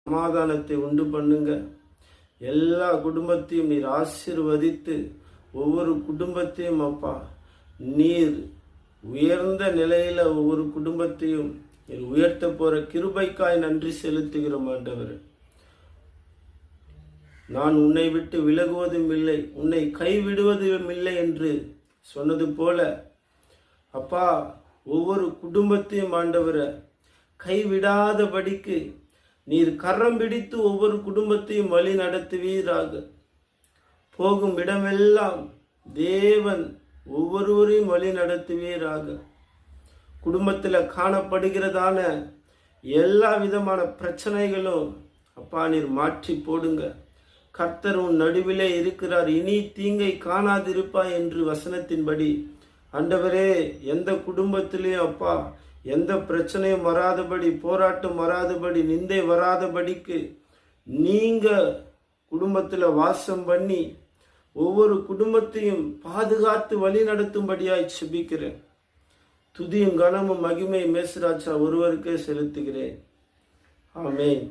சமாதானத்தை உண்டு பண்ணுங்க. எல்லா குடும்பத்தையும் நீர் ஆசீர்வதித்து ஒவ்வொரு குடும்பத்தையும் அப்பா நீர் உயர்ந்த நிலையில ஒவ்வொரு குடும்பத்தையும் நீர் உயர்த்த போற கிருபைக்காய் நன்றி செலுத்துகிறோம் ஆண்டவர். நான் உன்னை விட்டு விலகுவதும் இல்லை, உன்னை கைவிடுவதும் இல்லை என்று சொன்னது போல அப்பா ஒவ்வொரு குடும்பத்தையும் ஆண்டவரை கைவிடாதபடிக்கு நீர் கரம் பிடித்து ஒவ்வொரு குடும்பத்தையும் வழி நடத்துவீராக. போகும் இடமெல்லாம் தேவன் ஒவ்வொருவரையும் வழி நடத்துவீராக. குடும்பத்தில் காணப்படுகிறதான எல்லா விதமான பிரச்சனைகளும் அப்பா நீர் மாற்றி போடுங்க. கர்த்தர் உன் நடுவிலே இருக்கிறார், இனி தீங்கை காணாதிருப்பாய் என்று வசனத்தின்படி ஆண்டவரே எந்த குடும்பத்திலையும் அப்பா எந்த பிரச்சனையும் வராதபடி, போராட்டம் வராதபடி, நிந்தை வராதபடிக்கு நீங்க குடும்பத்தில் வாசம் பண்ணி ஒவ்வொரு குடும்பத்தையும் பாதுகாத்து வழி நடத்தும்படியாய் செபிக்கிறேன். துதியும் கனமும் மகிமை மேசுராஜா ஒருவருக்கே செலுத்துகிறேன். ஆமென்.